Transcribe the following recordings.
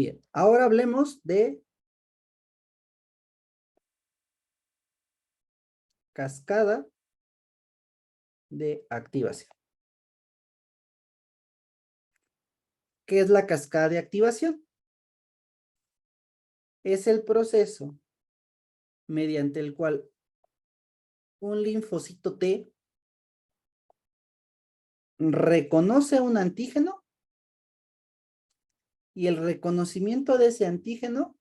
Bien, ahora hablemos de cascada de activación. ¿Qué es la cascada de activación? Es el proceso mediante el cual un linfocito T reconoce un antígeno y el reconocimiento de ese antígeno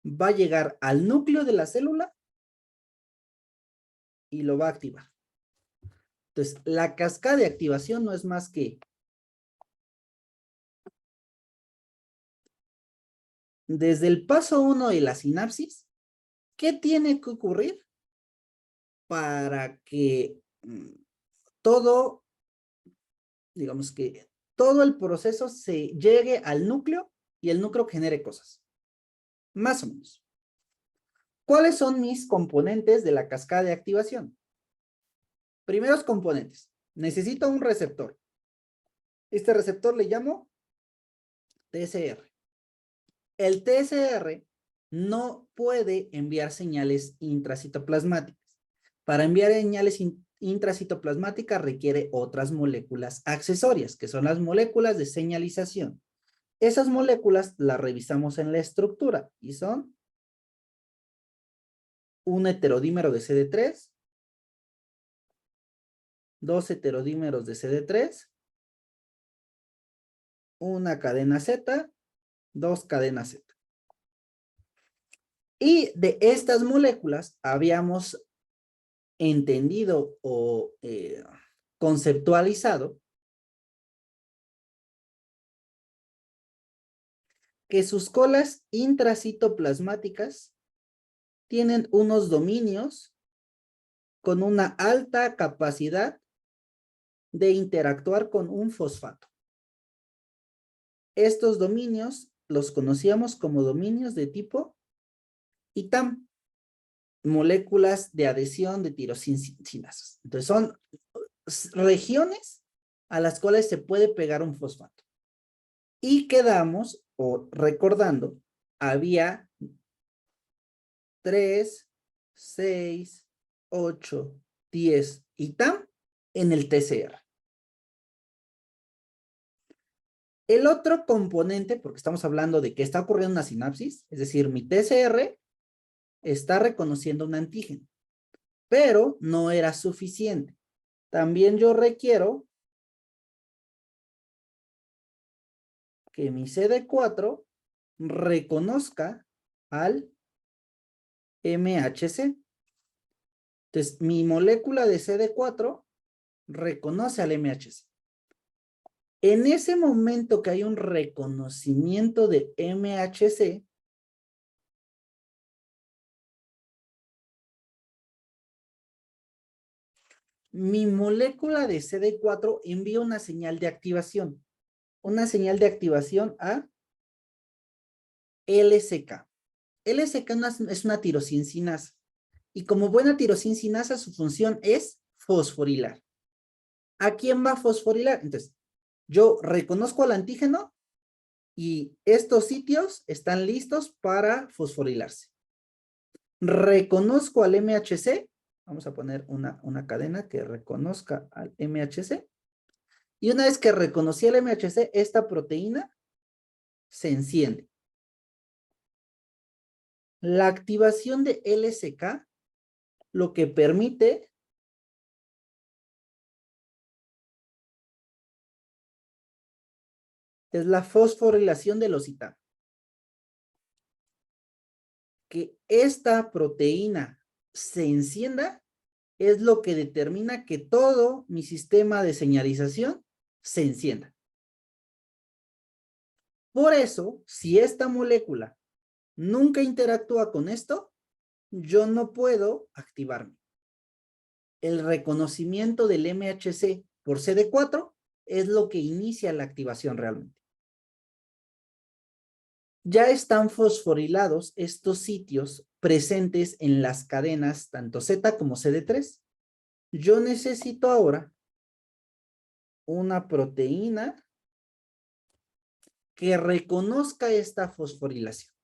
va a llegar al núcleo de la célula y lo va a activar. Entonces, la cascada de activación no es más que desde el paso 1 de la sinapsis, ¿qué tiene que ocurrir para que todo, digamos que todo el proceso se llegue al núcleo y el núcleo genere cosas? Más o menos. ¿Cuáles son mis componentes de la cascada de activación? Primeros componentes. Necesito un receptor. Este receptor le llamo TSR. El TSR no puede enviar señales intracitoplasmáticas. Para enviar señales intracitoplasmáticas requiere otras moléculas accesorias, que son las moléculas de señalización. Esas moléculas las revisamos en la estructura y son un heterodímero de CD3, dos heterodímeros de CD3, una cadena Z, dos cadenas Z. Y de estas moléculas habíamos entendido o conceptualizado que sus colas intracitoplasmáticas tienen unos dominios con una alta capacidad de interactuar con un fosfato. Estos dominios los conocíamos como dominios de tipo ITAM, moléculas de adhesión de tirosinasas. Entonces son regiones a las cuales se puede pegar un fosfato. Y quedamos, o recordando, había 3, 6, 8, 10 y TAM en el TCR. El otro componente, porque estamos hablando de que está ocurriendo una sinapsis, es decir, mi TCR está reconociendo un antígeno, pero no era suficiente. También yo requiero que mi CD4 reconozca al MHC. Entonces, mi molécula de CD4 reconoce al MHC. En ese momento que hay un reconocimiento de MHC, mi molécula de CD4 envía una señal de activación. Una señal de activación a LSK. LSK es una tirosincinasa. Y como buena tirosincinasa, su función es fosforilar. ¿A quién va a fosforilar? Entonces, yo reconozco al antígeno y estos sitios están listos para fosforilarse. Reconozco al MHC. Vamos a poner una cadena que reconozca al MHC. Y una vez que reconocí el MHC, esta proteína se enciende. La activación de LSK lo que permite es la fosforilación de los ITAM. Que esta proteína se encienda es lo que determina que todo mi sistema de señalización se encienda. Por eso, si esta molécula nunca interactúa con esto, yo no puedo activarme. El reconocimiento del MHC por CD4 es lo que inicia la activación realmente. Ya están fosforilados estos sitios presentes en las cadenas tanto Z como CD3. Yo necesito ahora una proteína que reconozca esta fosforilación.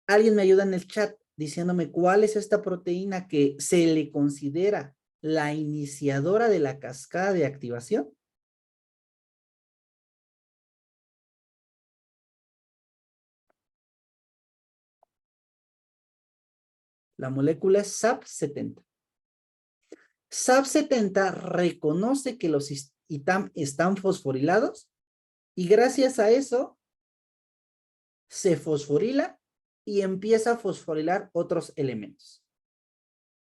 Alguien me ayuda en el chat diciéndome cuál es esta proteína que se le considera la iniciadora de la cascada de activación. La molécula es SAP70. SAP70 reconoce que los ITAM están fosforilados y gracias a eso se fosforila y empieza a fosforilar otros elementos.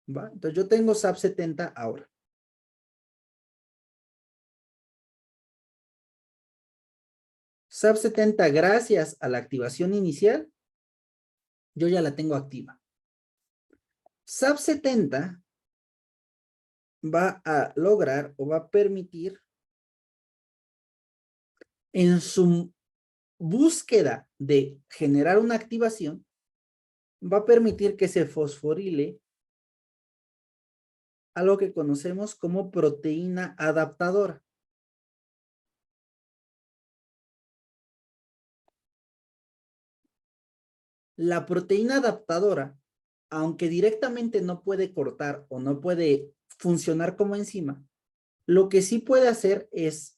¿Va? Entonces yo tengo SAP70 ahora. SAP70, gracias a la activación inicial, yo ya la tengo activa. SAP70 va a lograr o va a permitir en su búsqueda de generar una activación, va a permitir que se fosforile algo que conocemos como proteína adaptadora. La proteína adaptadora, aunque directamente no puede cortar o no puede funcionar como enzima, lo que sí puede hacer es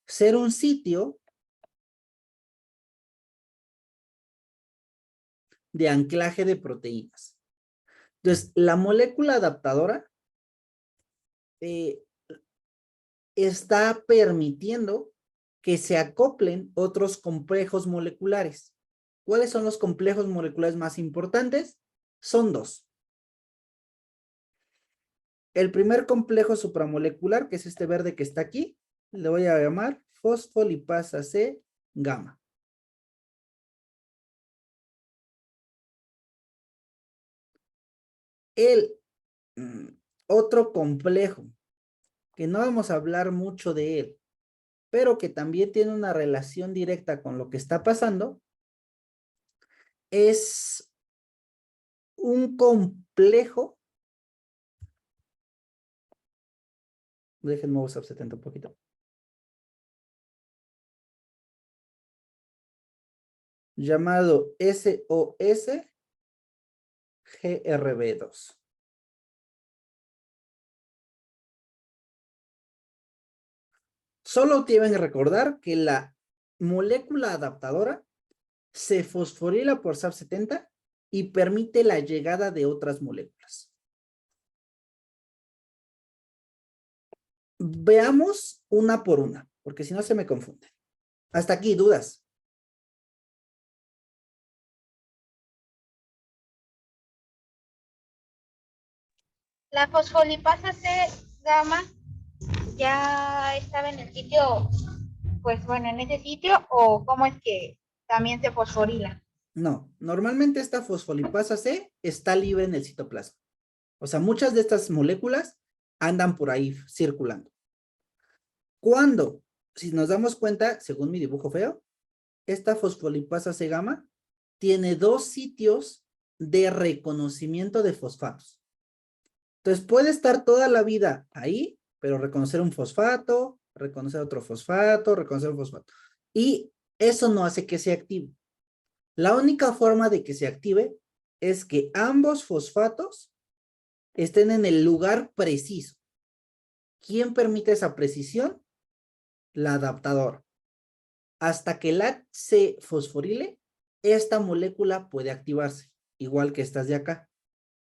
ser un sitio de anclaje de proteínas. Entonces, la molécula adaptadora está permitiendo que se acoplen otros complejos moleculares. ¿Cuáles son los complejos moleculares más importantes? Son dos. El primer complejo supramolecular, que es este verde que está aquí, le voy a llamar fosfolipasa C gamma. El otro complejo, que no vamos a hablar mucho de él, pero que también tiene una relación directa con lo que está pasando, es un complejo. Déjenme usar 70 un poquito. Llamado SOS-GRB2. Solo deben recordar que la molécula adaptadora se fosforila por SAP70 y permite la llegada de otras moléculas. Veamos una por una, porque si no se me confunde. Hasta aquí, ¿dudas? La fosfolipasa C gamma ya estaba en el sitio, pues bueno, en ese sitio, o cómo es que también se fosforila. No, normalmente esta fosfolipasa C está libre en el citoplasma. O sea, muchas de estas moléculas andan por ahí circulando. Cuando, si nos damos cuenta, según mi dibujo feo, esta fosfolipasa C gamma tiene dos sitios de reconocimiento de fosfatos. Entonces puede estar toda la vida ahí, pero reconocer un fosfato, reconocer otro fosfato, reconocer un fosfato. Y eso no hace que se active. La única forma de que se active es que ambos fosfatos estén en el lugar preciso. ¿Quién permite esa precisión? La adaptadora. Hasta que la se fosforile, esta molécula puede activarse, igual que estas de acá.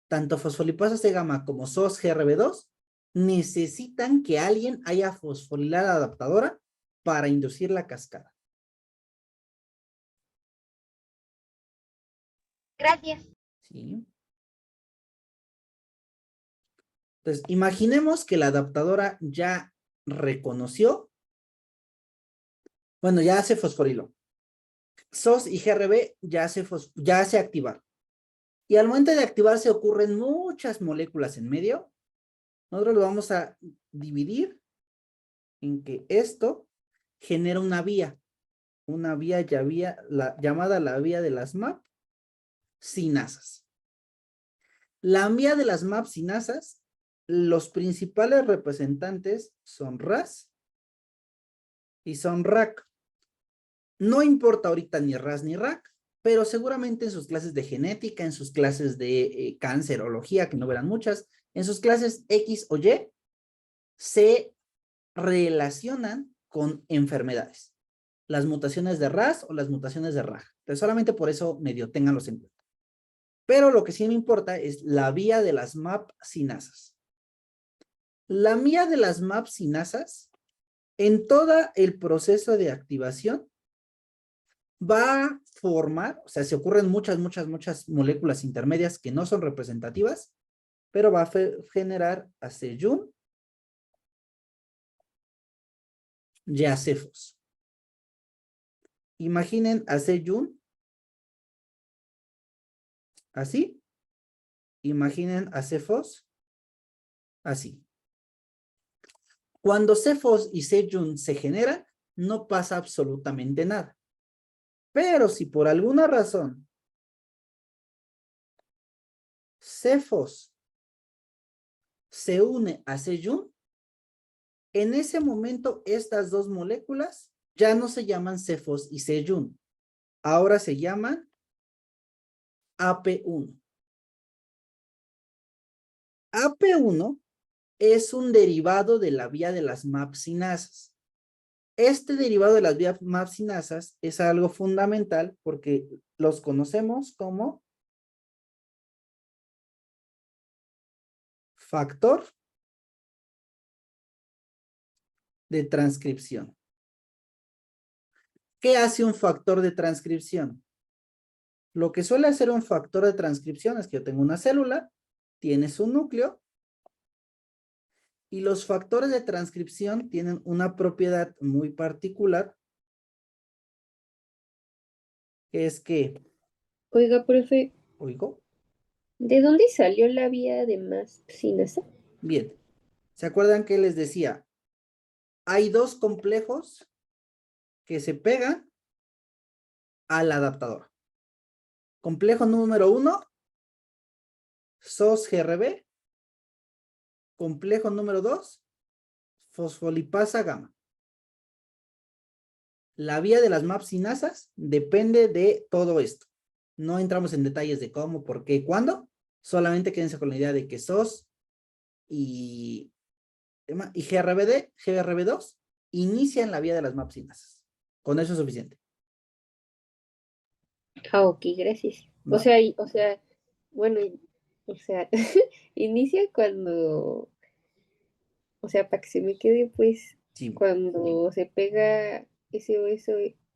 Tanto fosfolipasa C gamma como SOS-GRB2 necesitan que alguien haya fosforilado la adaptadora para inducir la cascada. Gracias. ¿Sí? Entonces, imaginemos que la adaptadora ya reconoció, bueno, ya se fosforiló. SOS y GRB ya se activaron. Y al momento de activarse ocurren muchas moléculas en medio. Nosotros lo vamos a dividir en que esto genera una vía llamada la vía de las MAP sinasas. La vía de las MAP sinasas los principales representantes son RAS y son RAC. No importa ahorita ni RAS ni RAC, pero seguramente en sus clases de genética, en sus clases de cancerología, que no verán muchas, en sus clases X o Y, se relacionan con enfermedades. Las mutaciones de RAS o las mutaciones de RAG. Entonces, solamente por eso medio ténganlos en cuenta. Pero lo que sí me importa es la vía de las MAP sinasas. La vía de las MAP sinasas, en todo el proceso de activación, va a formar, o sea, se ocurren muchas moléculas intermedias que no son representativas, pero va a generar a Sejun y a Cefos. Imaginen a Sejun así. Imaginen a Cefos así. Cuando Cefos y Sejun se generan, no pasa absolutamente nada. Pero si por alguna razón Cefos se une a Sejun, en ese momento estas dos moléculas ya no se llaman Cefos y Sejun. Ahora se llaman AP1. AP1 es un derivado de la vía de las MAP sinasas. Este derivado de las vías MAP sinasas es algo fundamental porque los conocemos como factor de transcripción. ¿Qué hace un factor de transcripción? Lo que suele hacer un factor de transcripción es que yo tengo una célula, tiene su núcleo, y los factores de transcripción tienen una propiedad muy particular, que es que, Oiga, profe, oigo, ¿de dónde salió la vía de MAP sinasa? bien, ¿se acuerdan que les decía? Hay dos complejos que se pegan al adaptador. Complejo número 1, SOS-GRB. Complejo número 2, fosfolipasa gamma. La vía de las MAP sinasas depende de todo esto. No entramos en detalles de cómo, por qué, cuándo. Solamente quédense con la idea de que SOS y GRB2 inician la vía de las MAP sinasas. Con eso es suficiente. Ah, ok, gracias. ¿Va? Bueno, o sea, inicia cuando, o sea, para que se me quede, pues, Sí, cuando se pega SOS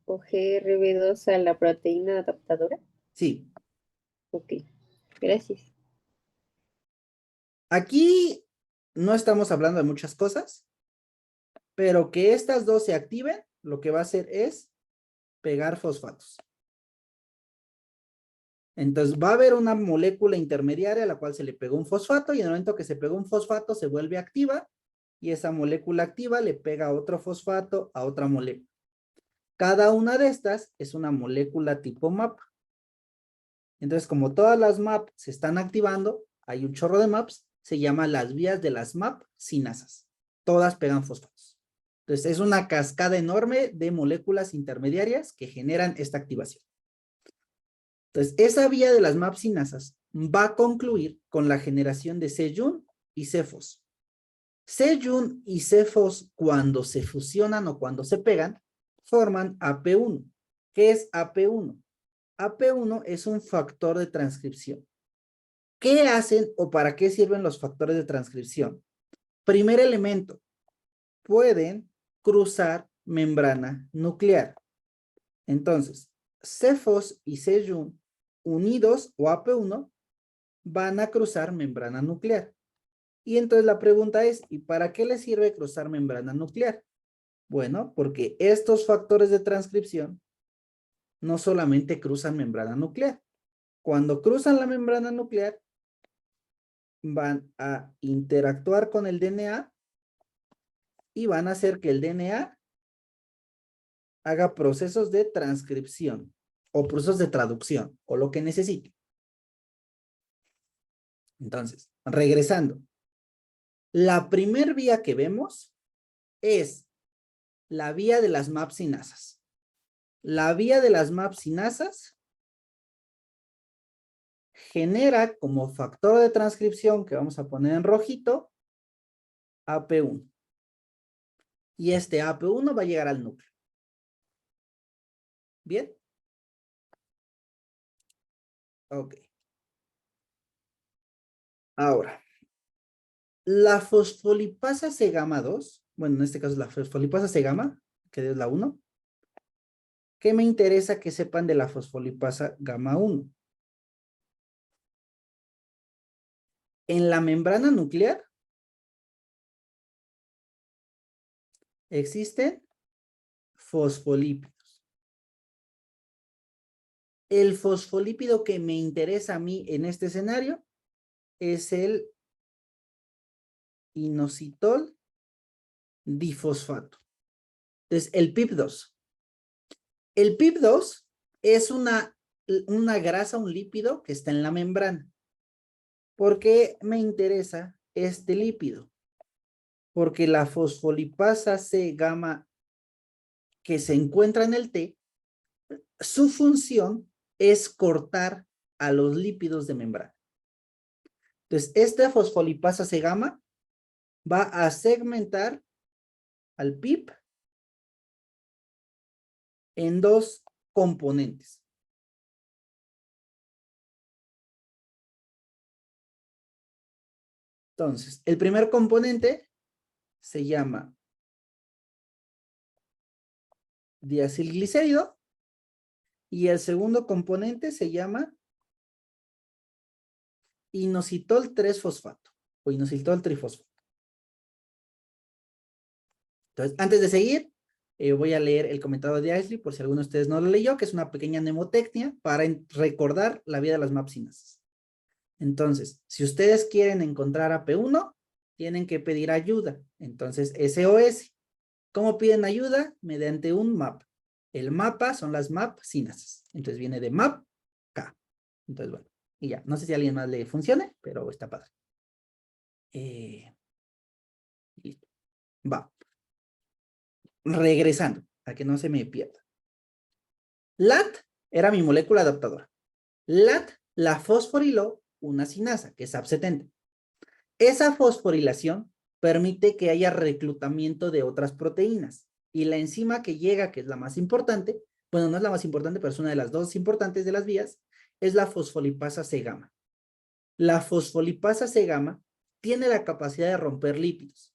o GRB2 a la proteína adaptadora. sí. Ok, gracias. Aquí no estamos hablando de muchas cosas, pero que estas dos se activen, lo que va a hacer es pegar fosfatos. Entonces va a haber una molécula intermediaria a la cual se le pegó un fosfato y en el momento que se pegó un fosfato se vuelve activa y esa molécula activa le pega otro fosfato a otra molécula. Cada una de estas es una molécula tipo MAP. Entonces, como todas las MAP se están activando, hay un chorro de MAPs, se llama las vías de las MAP sinasas. Todas pegan fosfatos. Entonces, es una cascada enorme de moléculas intermediarias que generan esta activación. Entonces, esa vía de las MAP sinasas va a concluir con la generación de Sejun y Cefos. Sejun y Cefos, cuando se fusionan o cuando se pegan, forman AP1. ¿Qué es AP1? AP1 es un factor de transcripción. ¿Qué hacen o para qué sirven los factores de transcripción? Primer elemento, pueden cruzar membrana nuclear. Entonces, Cefos y Sejun unidos o AP1 van a cruzar membrana nuclear. Y entonces la pregunta es, ¿y para qué les sirve cruzar membrana nuclear? Bueno, porque estos factores de transcripción no solamente cruzan membrana nuclear. Cuando cruzan la membrana nuclear, van a interactuar con el DNA y van a hacer que el DNA haga procesos de transcripción o procesos de traducción o lo que necesite. Entonces, regresando. La primer vía que vemos es la vía de las MAP sinasas. La vía de las MAP sinasas genera como factor de transcripción que vamos a poner en rojito AP1. Y este AP1 va a llegar al núcleo. ¿Bien? Ok. Ahora, la fosfolipasa C-gamma 2, bueno, en este caso la fosfolipasa C-gamma, que es la 1. ¿Qué me interesa que sepan de la fosfolipasa gamma 1? En la membrana nuclear existen fosfolípidos. El fosfolípido que me interesa a mí en este escenario es el inositol difosfato. Entonces, el PIP2. El PIP2 es una grasa, un lípido que está en la membrana. ¿Por qué me interesa este lípido? Porque la fosfolipasa C-gamma que se encuentra en el T, su función es cortar a los lípidos de membrana. Entonces, esta fosfolipasa C-gamma va a segmentar al PIP en dos componentes. Entonces, el primer componente se llama diacilglicérido y el segundo componente se llama inositol 3-fosfato o inositol trifosfato. Entonces, antes de seguir, voy a leer el comentario de Aisley por si alguno de ustedes no lo leyó, que es una pequeña mnemotecnia para recordar la vía de las MAP sinasas. Entonces, si ustedes quieren encontrar AP1, tienen que pedir ayuda. Entonces, SOS. ¿Cómo piden ayuda? Mediante un MAP. El mapa son las MAP sinasas. Entonces viene de MAP K. Entonces, bueno, y ya. No sé si a alguien más le funcione, pero está padre. Listo. Va. Regresando, a que no se me pierda. LAT era mi molécula adaptadora. LAT la fosforiló una sinasa, que es AP70. Esa fosforilación permite que haya reclutamiento de otras proteínas. Y la enzima que llega, que es la más importante, bueno, no es la más importante, pero es una de las dos importantes de las vías, es la fosfolipasa C-gamma. La fosfolipasa C-gamma tiene la capacidad de romper lípidos.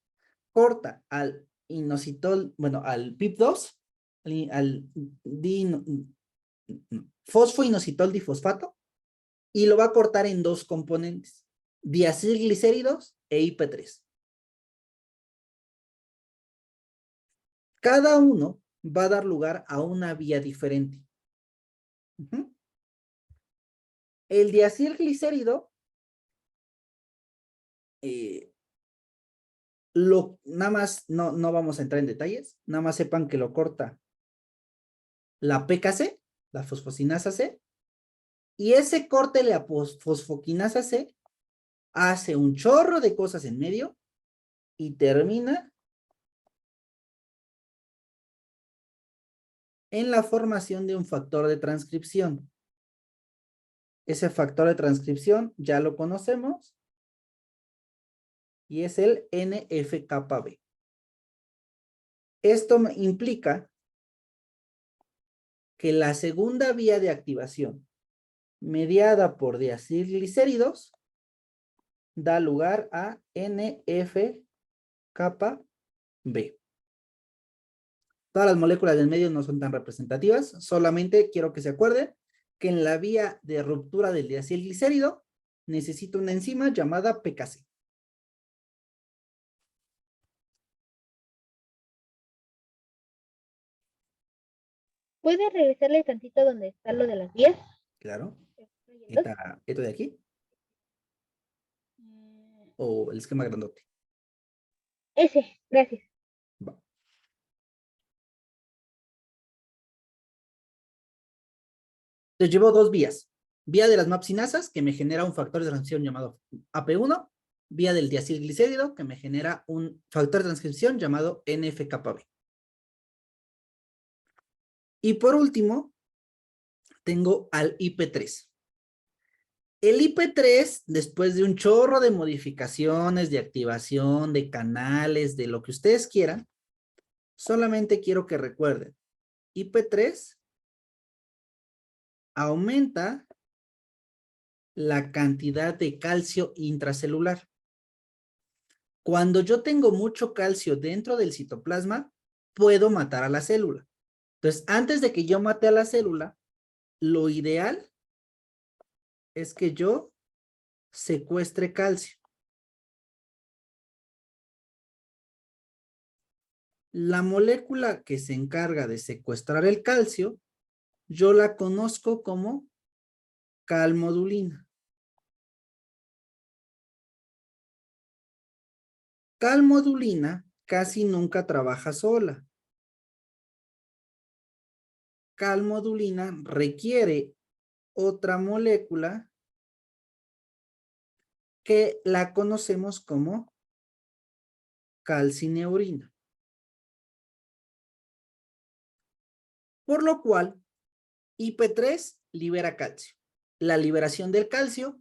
Corta al inositol, bueno, al PIP2, al fosfoinositol difosfato, y lo va a cortar en dos componentes, diacilglicéridos e IP3. Cada uno va a dar lugar a una vía diferente. El diacilglicérido, nada más, no vamos a entrar en detalles, nada más sepan que lo corta la PKC, la fosfocinasa C, y ese corte de la fosfoquinasa C hace un chorro de cosas en medio y termina en la formación de un factor de transcripción. Ese factor de transcripción ya lo conocemos y es el NF-κB. Esto implica que la segunda vía de activación mediada por diacilglicéridos da lugar a NF-κB. Todas las moléculas del medio no son tan representativas, solamente quiero que se acuerden que en la vía de ruptura del diacilglicérido necesito una enzima llamada PKC. ¿Puede regresarle tantito donde está lo de las vías? Claro. ¿Esto de aquí? ¿O el esquema grandote? Ese, gracias. Va. Entonces llevo dos vías. Vía de las MAP sinasas, que me genera un factor de transición llamado AP1, vía del diacilglicérido que me genera un factor de transcripción llamado NF-κB. Y por último, tengo al IP3. El IP3, después de un chorro de modificaciones, de activación, de canales, de lo que ustedes quieran, solamente quiero que recuerden, IP3 aumenta la cantidad de calcio intracelular. Cuando yo tengo mucho calcio dentro del citoplasma, puedo matar a la célula. Entonces, antes de que yo mate a la célula, lo ideal es que yo secuestre calcio. La molécula que se encarga de secuestrar el calcio, yo la conozco como calmodulina. Calmodulina casi nunca trabaja sola. Calmodulina requiere otra molécula que la conocemos como calcineurina. Por lo cual, IP3 libera calcio. La liberación del calcio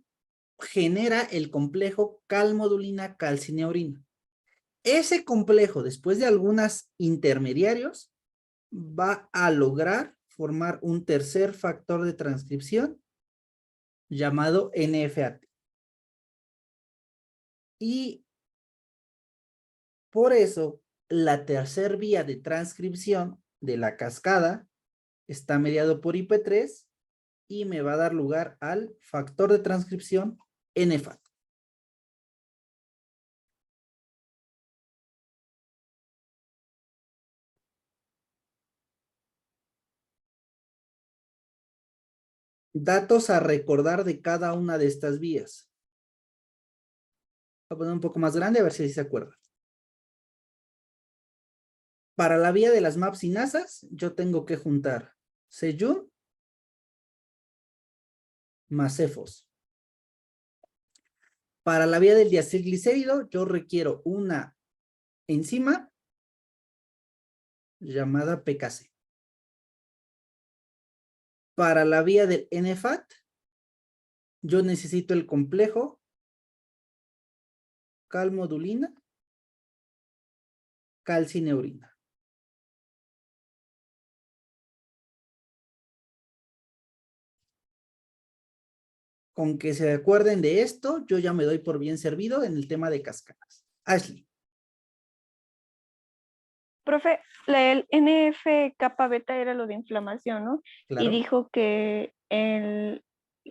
genera el complejo calmodulina calcineurina. Ese complejo, después de algunos intermediarios, va a lograr formar un tercer factor de transcripción llamado NFAT. Y por eso la tercera vía de transcripción de la cascada está mediado por IP3 y me va a dar lugar al factor de transcripción NFAT. Datos a recordar de cada una de estas vías. Voy a poner un poco más grande a ver si se acuerdan. Para la vía de las MAP-sinasas, yo tengo que juntar Seyun más Cefos. Para la vía del diacilglicérido, yo requiero una enzima llamada PKC. Para la vía del NFAT, yo necesito el complejo calmodulina, calcineurina. Con que se acuerden de esto, yo ya me doy por bien servido en el tema de cascadas. Ashley. Profe, el NF-kappa beta era lo de inflamación, ¿no? Claro. Y dijo que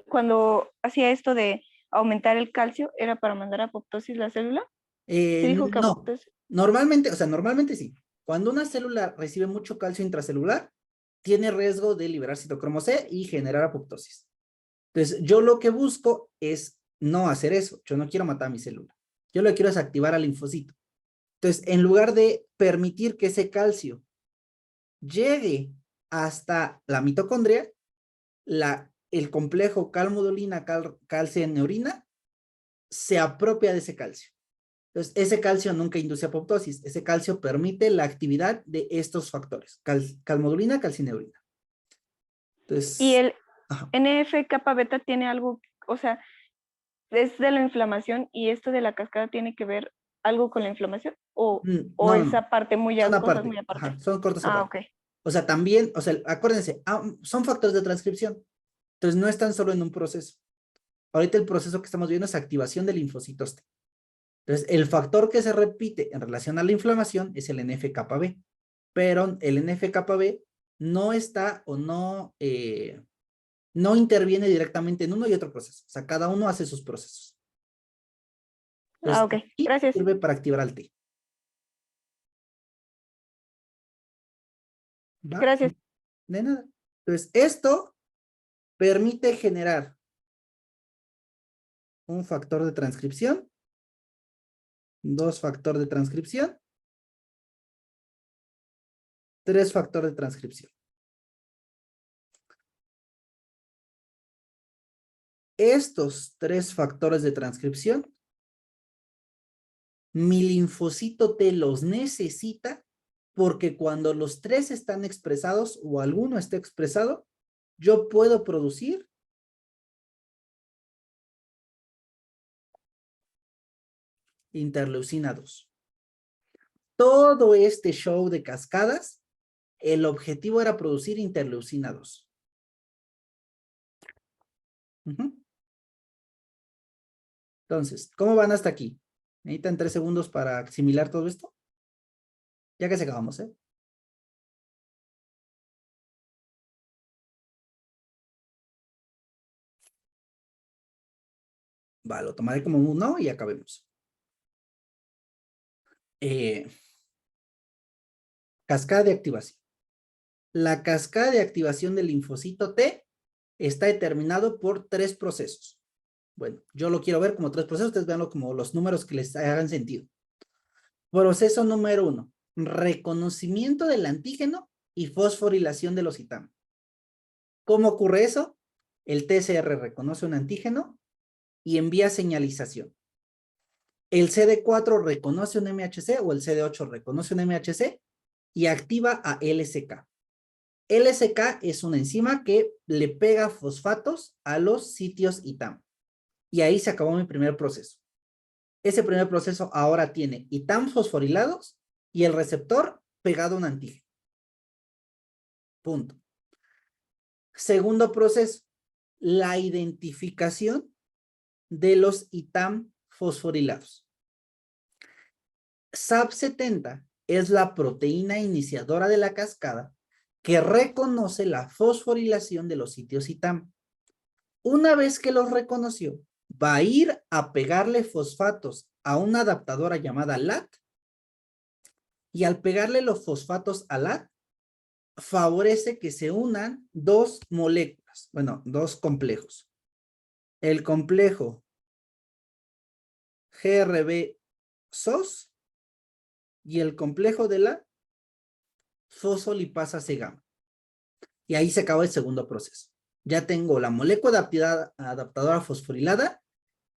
cuando hacía esto de aumentar el calcio era para mandar a apoptosis la célula. ¿Sí dijo que No, apoptosis? normalmente sí. Cuando una célula recibe mucho calcio intracelular, tiene riesgo de liberar citocromo C y generar apoptosis. Entonces, yo lo que busco es no hacer eso. Yo no quiero matar a mi célula. Yo lo que quiero es activar al linfocito. Entonces, en lugar de permitir que ese calcio llegue hasta la mitocondria, el complejo calmodulina calcineurina se apropia de ese calcio. Entonces, ese calcio nunca induce apoptosis. Ese calcio permite la actividad de estos factores, calmodulina, calcineurina. Entonces, y el ajá. NF-kappa beta tiene algo, o sea, es de la inflamación y esto de la cascada tiene que ver algo con la inflamación o No, esa parte son cosas aparte. muy aparte. Ajá, son cortos Ah, aparte. ok. O sea, también, o sea, acuérdense, son factores de transcripción. Entonces, no están solo en un proceso. Ahorita el proceso que estamos viendo es activación de linfocitos T. Entonces, el factor que se repite en relación a la inflamación es el NF-κB, pero el NF-κB no está o no interviene directamente en uno y otro proceso. O sea, cada uno hace sus procesos. Entonces, Ok, gracias. sirve para activar al T. ¿Va? Gracias. De nada. Entonces, esto permite generar un factor de transcripción, dos factores de transcripción, tres factores de transcripción. Estos tres factores de transcripción Mi linfocito T los necesita porque cuando los tres están expresados o alguno está expresado, yo puedo producir interleucina 2. Todo este show de cascadas, el objetivo era producir interleucina 2. Entonces, ¿cómo van hasta aquí? ¿Necesitan 3 segundos para asimilar todo esto? Ya que se acabamos, ¿eh? Va, lo tomaré como un no y acabemos. Cascada de activación. La cascada de activación del linfocito T está determinado por 3 procesos. Bueno, yo lo quiero ver como 3 procesos, ustedes veanlo como los números que les hagan sentido. Proceso número 1, reconocimiento del antígeno y fosforilación de los ITAM. ¿Cómo ocurre eso? El TCR reconoce un antígeno y envía señalización. El CD4 reconoce un MHC o el CD8 reconoce un MHC y activa a LSK. LSK es una enzima que le pega fosfatos a los sitios ITAM. Y ahí se acabó mi primer proceso. Ese primer proceso ahora tiene ITAM fosforilados y el receptor pegado a un antígeno. Punto. Segundo proceso, la identificación de los ITAM fosforilados. SAP70 es la proteína iniciadora de la cascada que reconoce la fosforilación de los sitios ITAM. Una vez que los reconoció, va a ir a pegarle fosfatos a una adaptadora llamada LAT y al pegarle los fosfatos a LAT, favorece que se unan 2 moléculas, bueno, 2 complejos. El complejo GRB-SOS y el complejo de la fosfolipasa C-gamma. Y ahí se acabó el segundo proceso. Ya tengo la molécula adaptadora fosforilada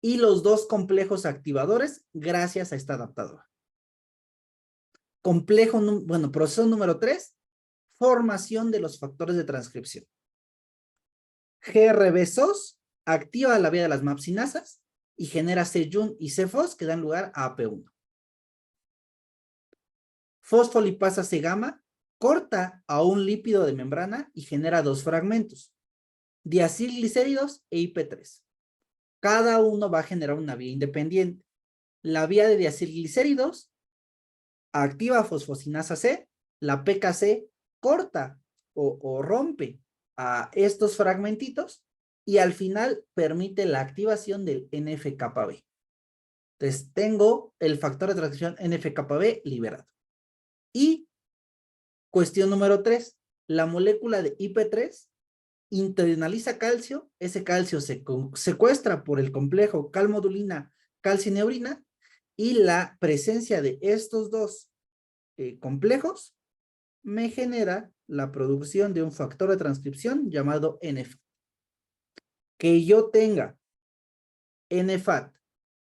y los 2 complejos activadores gracias a esta adaptadora. Proceso número 3, formación de los factores de transcripción. GRB-SOS activa la vía de las mapsinasas y genera C-YUN y C-FOS que dan lugar a AP1. Fosfolipasa C-gamma corta a un lípido de membrana y genera 2 fragmentos, diacilglicéridos e IP3. Cada uno va a generar una vía independiente. La vía de diacilglicéridos activa fosfosinasa C, la PKC corta o rompe a estos fragmentitos y al final permite la activación del NF-κB. Entonces tengo el factor de transcripción NF-κB liberado. Y cuestión número 3, la molécula de IP3 internaliza calcio, ese calcio se secuestra por el complejo calmodulina calcineurina y la presencia de estos 2 complejos me genera la producción de un factor de transcripción llamado NF. Que yo tenga NFAT,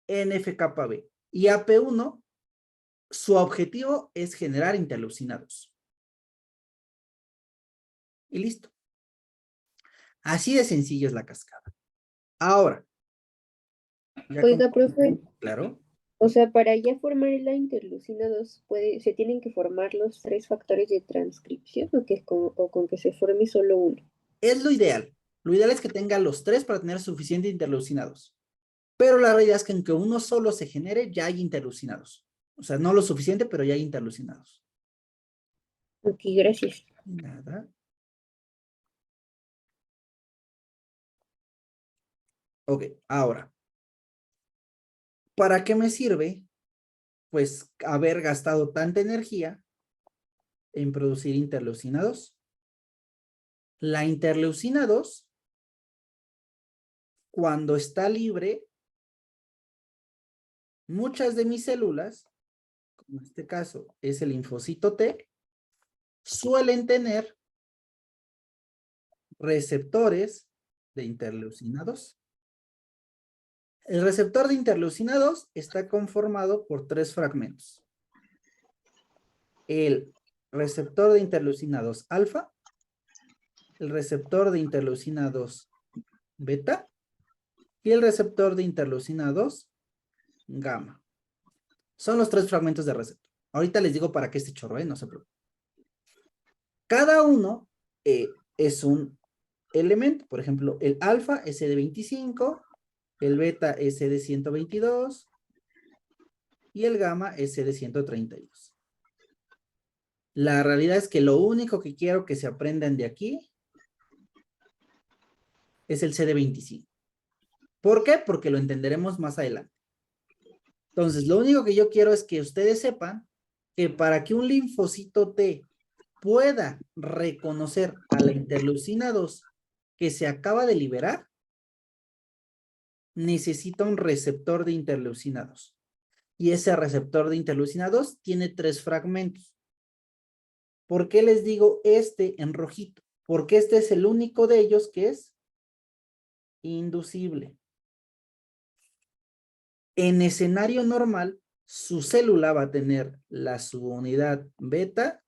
NF-κB y AP1, su objetivo es generar interleucina 2. Y listo. Así de sencillo es la cascada. Ahora. Oiga, profe. Claro. O sea, para ya formar la interleucina 2, ¿se tienen que formar los 3 factores de transcripción o con que se forme solo uno? Es lo ideal. Lo ideal es que tenga los 3 para tener suficiente interleucina 2. Pero la realidad es que aunque uno solo se genere, ya hay interleucina 2. O sea, no lo suficiente, pero ya hay interleucina 2. Ok, gracias. Nada. Ok, ahora. ¿Para qué me sirve? Pues haber gastado tanta energía en producir interleucina 2. La interleucina 2, cuando está libre, muchas de mis células, como en este caso es el linfocito T, suelen tener receptores de interleucina 2. El receptor de interleucina 2 está conformado por 3 fragmentos. El receptor de interleucina 2 alfa, el receptor de interleucina 2 beta y el receptor de interleucina 2 gamma. Son los 3 fragmentos de receptor. Ahorita les digo para qué este chorro, no se preocupen. Cada uno es un elemento. Por ejemplo, el alfa es de 25, el beta es de 122 y el gamma es de 132. La realidad es que lo único que quiero que se aprendan de aquí es el CD25. ¿Por qué? Porque lo entenderemos más adelante. Entonces, lo único que yo quiero es que ustedes sepan que para que un linfocito T pueda reconocer a la interleucina 2 que se acaba de liberar, necesita un receptor de interleucina 2. Y ese receptor de interleucina 2 tiene 3 fragmentos. ¿Por qué les digo este en rojito? Porque este es el único de ellos que es inducible. En escenario normal, su célula va a tener la subunidad beta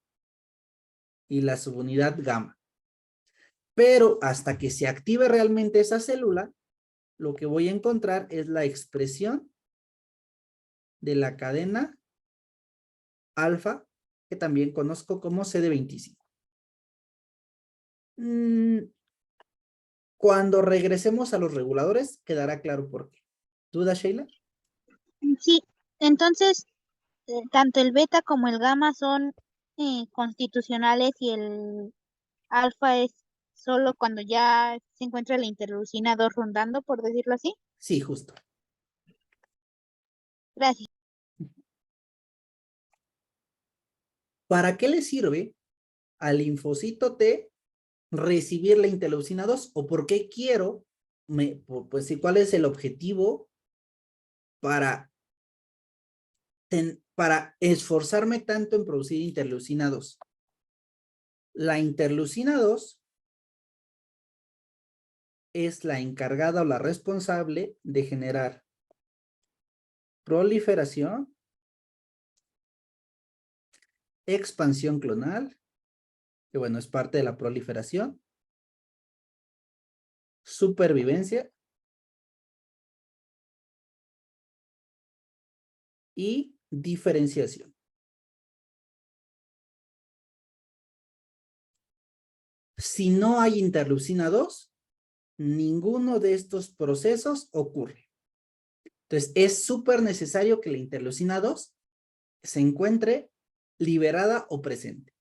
y la subunidad gamma. Pero hasta que se active realmente esa célula, lo que voy a encontrar es la expresión de la cadena alfa, que también conozco como CD25. Cuando regresemos a los reguladores, quedará claro por qué. ¿Duda, Sheila? Sí, entonces, tanto el beta como el gamma son constitucionales y el alfa es solo cuando ya se encuentra la interleucina 2 rondando, por decirlo así. Sí, justo. Gracias. ¿Para qué le sirve al linfocito T recibir la interleucina 2? ¿O por qué quiero, pues sí, cuál es el objetivo para esforzarme tanto en producir interleucina 2? La interleucina 2 es la encargada o la responsable de generar proliferación, expansión clonal, que bueno, es parte de la proliferación, supervivencia y diferenciación. Si no hay interleucina 2, ninguno de estos procesos ocurre. Entonces, es súper necesario que la interleucina 2 se encuentre liberada o presente.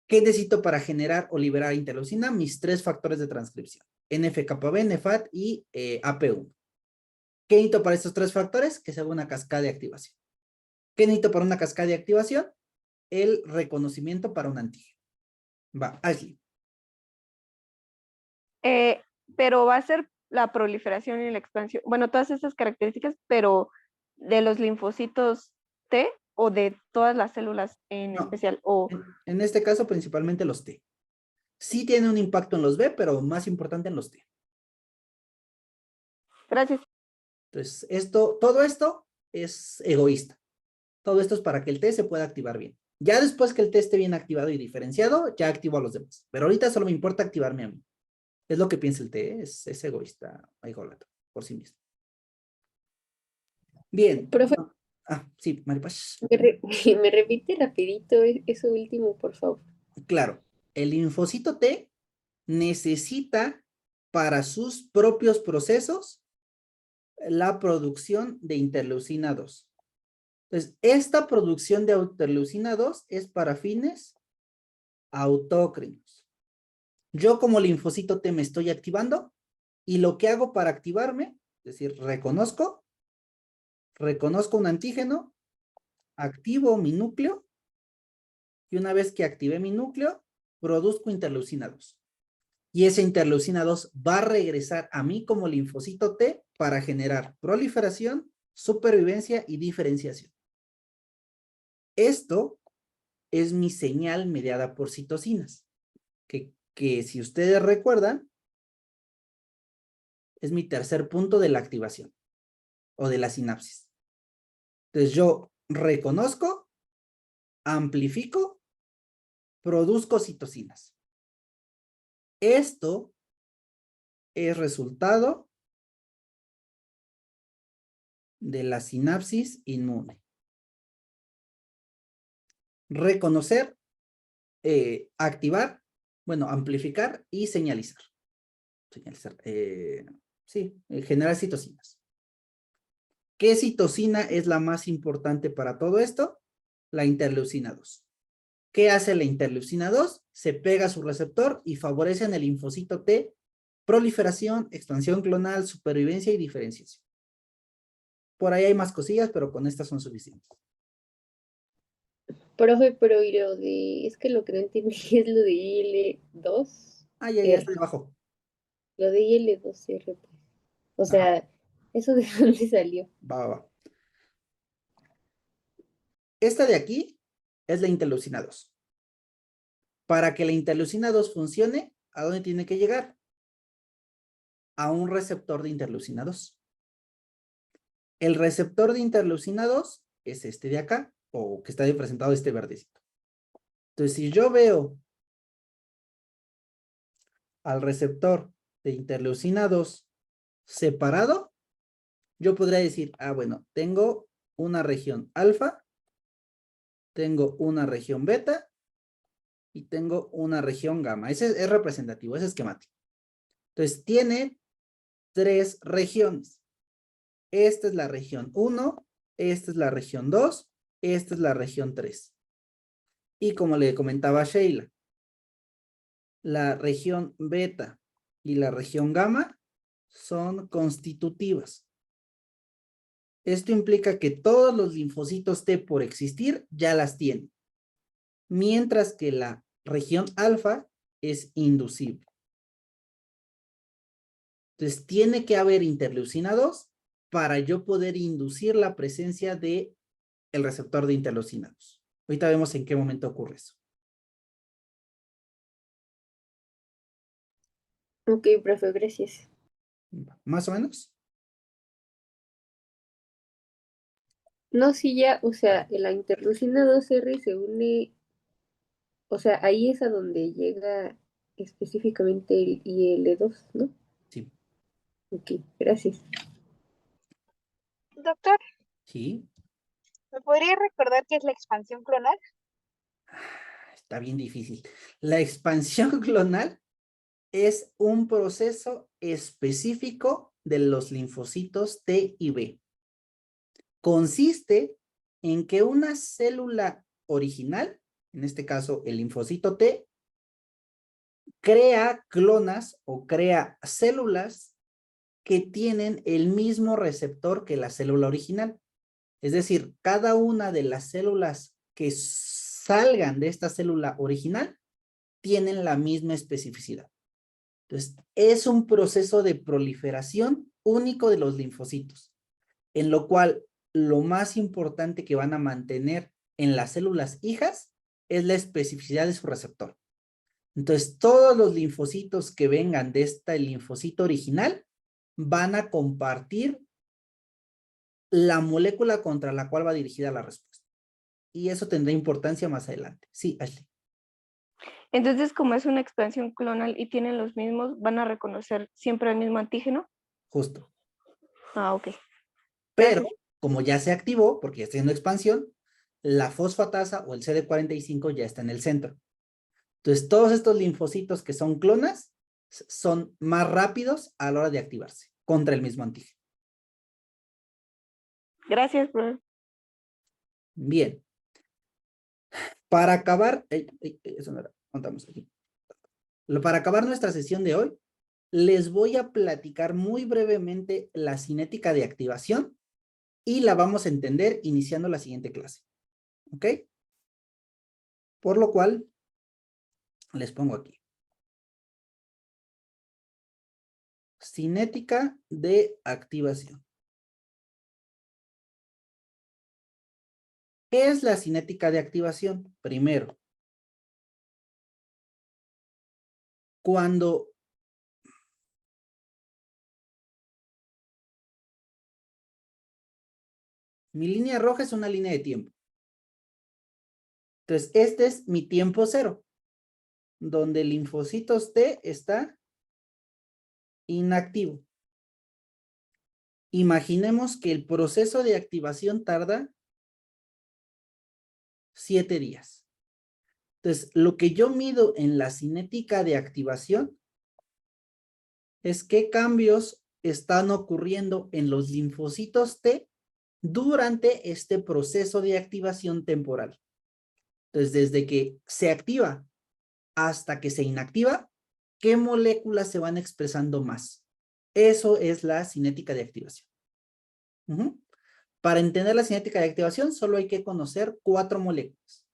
¿Qué necesito para generar o liberar interleucina? Mis 3 factores de transcripción: NF-κB, NFAT y AP1. ¿Qué necesito para estos 3 factores? Que se haga una cascada de activación. ¿Qué necesito para una cascada de activación? El reconocimiento para un antígeno. Va, Ashley. Pero va a ser la proliferación y la expansión, bueno, todas esas características, pero de los linfocitos T o de todas las células en especial. O... En este caso, principalmente los T. Sí tiene un impacto en los B, pero más importante en los T. Gracias. Entonces, todo esto es egoísta. Todo esto es para que el T se pueda activar bien. Ya después que el T esté bien activado y diferenciado, ya activo a los demás. Pero ahorita solo me importa activarme a mí. Es lo que piensa el T, es egoísta, ególatra, por sí mismo. Bien. Profe, Sí, Maripaz. me repite rapidito eso último, por favor. Claro, el linfocito T necesita para sus propios procesos la producción de interleucina 2. Entonces, esta producción de interleucina 2 es para fines autócrinos. Yo como linfocito T me estoy activando y lo que hago para activarme, es decir, reconozco un antígeno, activo mi núcleo y una vez que activé mi núcleo, produzco interleucina 2. Y esa interleucina 2 va a regresar a mí como linfocito T para generar proliferación, supervivencia y diferenciación. Esto es mi señal mediada por citocinas, que si ustedes recuerdan, es mi tercer punto de la activación. o de la sinapsis. Entonces yo reconozco, amplifico, produzco citocinas. Esto es resultado de la sinapsis inmune. Reconocer, activar, bueno, amplificar y señalizar. Generar citocinas. ¿Qué citocina es la más importante para todo esto? La interleucina 2. ¿Qué hace la interleucina 2? Se pega a su receptor y favorece en el linfocito T proliferación, expansión clonal, supervivencia y diferenciación. Por ahí hay más cosillas, pero con estas son suficientes. Profe, pero y lo de, es que lo que no entendí es lo de IL-2. Ah, ya está debajo. Lo de IL-2R, pues. O sea, ¿eso de dónde salió? Va. Esta de aquí es la interleucina 2. Para que la interleucina 2 funcione, ¿a dónde tiene que llegar? A un receptor de interleucina 2. El receptor de interleucina 2 es este de acá, o que está representado este verdecito. Entonces, si yo veo al receptor de interleucina 2 separado, yo podría decir, bueno, tengo una región alfa, tengo una región beta y tengo una región gamma. Ese es representativo, es esquemático. Entonces, tiene 3 regiones. Esta es la región 1, esta es la región 2, esta es la región 3. Y como le comentaba a Sheila, la región beta y la región gamma son constitutivas. Esto implica que todos los linfocitos T por existir ya las tienen, mientras que la región alfa es inducible. Entonces tiene que haber interleucina 2 para yo poder inducir la presencia de el receptor de interleucina 2. Ahorita vemos en qué momento ocurre eso. Ok, profe, gracias. ¿Más o menos? No, sí, ya, o sea, la interleucina 2R se une, o sea, ahí es a donde llega específicamente el IL-2, ¿no? Sí. Ok, gracias. Doctor, Sí. ¿me podría recordar qué es la expansión clonal? Está bien difícil. La expansión clonal es un proceso específico de los linfocitos T y B. Consiste en que una célula original, en este caso el linfocito T, crea clonas o crea células que tienen el mismo receptor que la célula original. Es decir, cada una de las células que salgan de esta célula original tienen la misma especificidad. Entonces, es un proceso de proliferación único de los linfocitos, en lo cual lo más importante que van a mantener en las células hijas es la especificidad de su receptor. Entonces, todos los linfocitos que vengan de este linfocito original van a compartir la molécula contra la cual va dirigida la respuesta. Y eso tendrá importancia más adelante. Sí, Ashley. Entonces, como es una expansión clonal y tienen los mismos, ¿van a reconocer siempre el mismo antígeno? Justo. Ah, ok. Pero, Gracias. como ya se activó, porque ya está haciendo expansión, la fosfatasa o el CD45 ya está en el centro. Entonces, todos estos linfocitos que son clonas son más rápidos a la hora de activarse contra el mismo antígeno. Gracias, profe. Bien. Para acabar, eso no era, contamos aquí. Para acabar nuestra sesión de hoy, les voy a platicar muy brevemente la cinética de activación y la vamos a entender iniciando la siguiente clase. ¿Ok? Por lo cual, les pongo aquí. Cinética de activación. ¿Qué es la cinética de activación? Primero, cuando Mi línea roja es una línea de tiempo. Entonces, este es mi tiempo cero, donde el linfocitos T está inactivo. Imaginemos que el proceso de activación tarda 7 días. Entonces, lo que yo mido en la cinética de activación es qué cambios están ocurriendo en los linfocitos T durante este proceso de activación temporal. Entonces, desde que se activa hasta que se inactiva, ¿qué moléculas se van expresando más? Eso es la cinética de activación. Para entender la cinética de activación, solo hay que conocer 4 moléculas.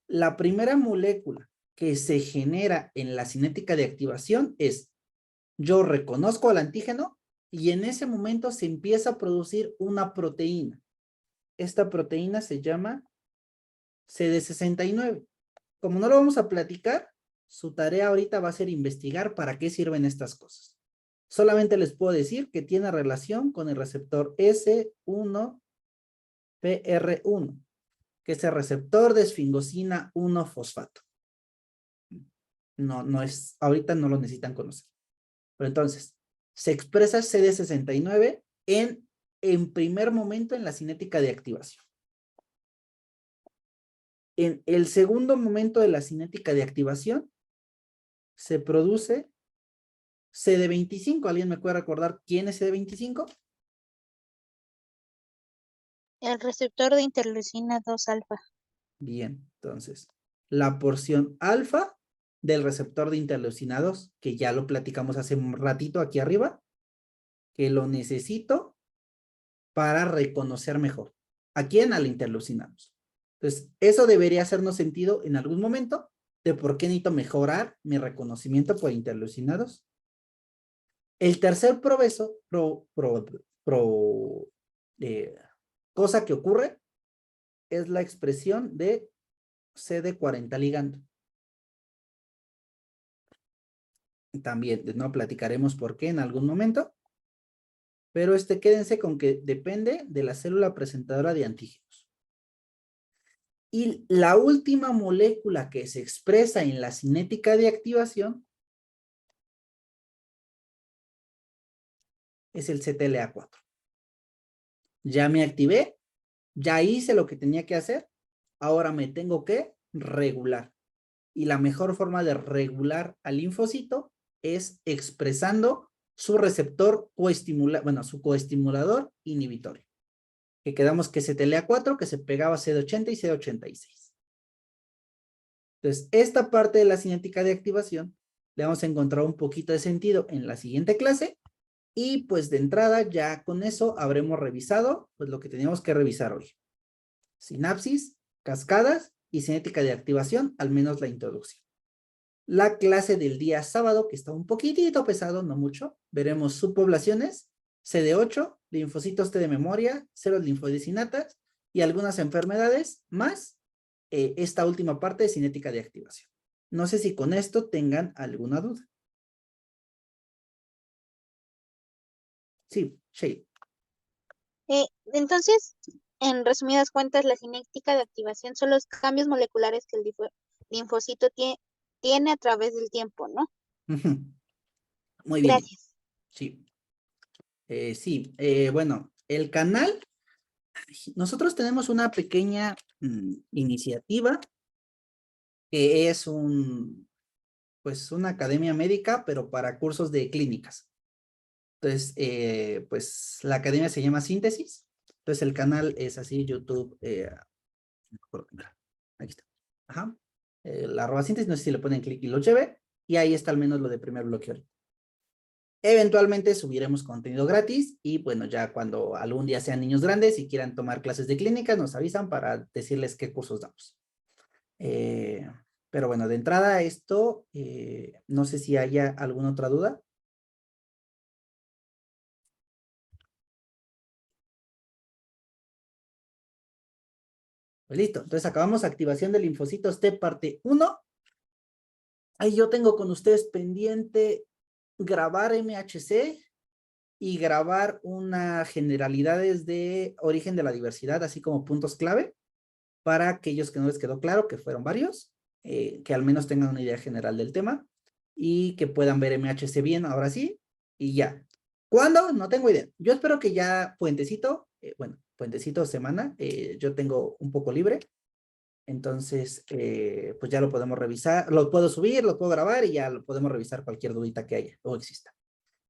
La primera molécula que se genera en la cinética de activación es, yo reconozco al antígeno y en ese momento se empieza a producir una proteína. Esta proteína se llama CD69. Como no lo vamos a platicar, su tarea ahorita va a ser investigar para qué sirven estas cosas. Solamente les puedo decir que tiene relación con el receptor S1PR1, que es el receptor de esfingosina 1-fosfato. No es, ahorita no lo necesitan conocer. Pero entonces, se expresa CD69 en primer momento en la cinética de activación. En el segundo momento de la cinética de activación, se produce CD25. ¿Alguien me puede recordar quién es CD25? El receptor de interleucina 2 alfa. Bien, entonces, la porción alfa del receptor de interleucina 2, que ya lo platicamos hace un ratito aquí arriba, que lo necesito para reconocer mejor. ¿A quién? Al interleucina 2. Entonces, eso debería hacernos sentido en algún momento de por qué necesito mejorar mi reconocimiento por interleucina 2. El tercer cosa que ocurre es la expresión de CD40 ligando. También no platicaremos por qué en algún momento, pero quédense con que depende de la célula presentadora de antígenos. Y la última molécula que se expresa en la cinética de activación es el CTLA4. Ya me activé, ya hice lo que tenía que hacer, ahora me tengo que regular. Y la mejor forma de regular al linfocito es expresando su receptor su coestimulador inhibitorio. Que quedamos que CTLA4, que se pegaba a CD80 y CD86. Entonces, esta parte de la cinética de activación le vamos a encontrar un poquito de sentido en la siguiente clase. Y pues de entrada ya con eso habremos revisado pues lo que teníamos que revisar hoy. Sinapsis, cascadas y cinética de activación, al menos la introducción. La clase del día sábado, que está un poquitito pesado, no mucho, veremos subpoblaciones, CD8, linfocitos T de memoria, células linfodecinatas y algunas enfermedades, más esta última parte de cinética de activación. No sé si con esto tengan alguna duda. Sí, Shay. Entonces, en resumidas cuentas, la cinética de activación son los cambios moleculares que el linfocito tiene a través del tiempo, ¿no? Muy bien. Gracias. Sí. Bueno, el canal, nosotros tenemos una pequeña iniciativa que es pues una academia médica, pero para cursos de clínicas. Entonces, pues la academia se llama Síntesis. Entonces el canal es así, YouTube, aquí está. Ajá. La arroba síntesis, no sé si le ponen clic y lo lleve. Y ahí está al menos lo de primer bloque. Eventualmente subiremos contenido gratis y bueno, ya cuando algún día sean niños grandes y quieran tomar clases de clínica, nos avisan para decirles qué cursos damos. Pero bueno, de entrada esto, no sé si haya alguna otra duda. Pues listo, entonces acabamos activación de linfocitos T parte 1. Ahí yo tengo con ustedes pendiente grabar MHC y grabar una generalidades de origen de la diversidad, así como puntos clave, para aquellos que no les quedó claro, que fueron varios, que al menos tengan una idea general del tema y que puedan ver MHC bien, ahora sí, y ya. ¿Cuándo? No tengo idea. Yo espero que ya puentecito, bueno, puentecito semana, yo tengo un poco libre, entonces, pues ya lo podemos revisar, lo puedo subir, lo puedo grabar y ya lo podemos revisar cualquier dudita que haya o exista.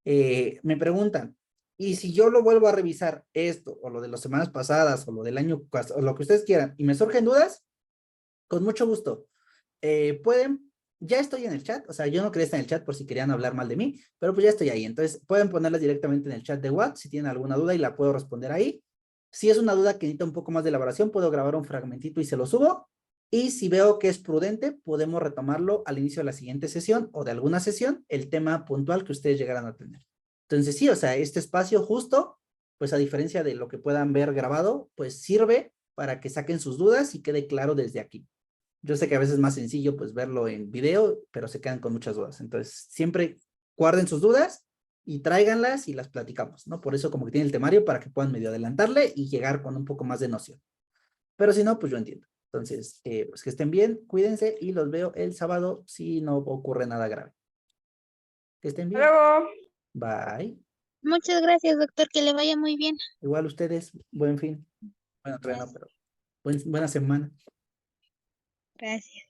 Me preguntan, ¿y si yo lo vuelvo a revisar esto, o lo de las semanas pasadas, o lo del año, o lo que ustedes quieran, y me surgen dudas? Con mucho gusto. Pueden, ya estoy en el chat, o sea, yo no quería estar en el chat por si querían hablar mal de mí, pero pues ya estoy ahí, entonces pueden ponerlas directamente en el chat de WhatsApp si tienen alguna duda y la puedo responder ahí. Si es una duda que necesita un poco más de elaboración, puedo grabar un fragmentito y se lo subo. Y si veo que es prudente, podemos retomarlo al inicio de la siguiente sesión o de alguna sesión, el tema puntual que ustedes llegaran a tener. Entonces sí, o sea, este espacio justo, pues a diferencia de lo que puedan ver grabado, pues sirve para que saquen sus dudas y quede claro desde aquí. Yo sé que a veces es más sencillo pues verlo en video, pero se quedan con muchas dudas. Entonces siempre guarden sus dudas y tráiganlas y las platicamos, ¿no? Por eso como que tiene el temario para que puedan medio adelantarle y llegar con un poco más de noción. Pero si no, pues yo entiendo. Entonces, pues que estén bien, cuídense y los veo el sábado si no ocurre nada grave. Que estén bien. Luego. Bye. Muchas gracias, doctor, que le vaya muy bien. Igual ustedes, buen fin. Bueno, todavía no, pero buena semana. Gracias.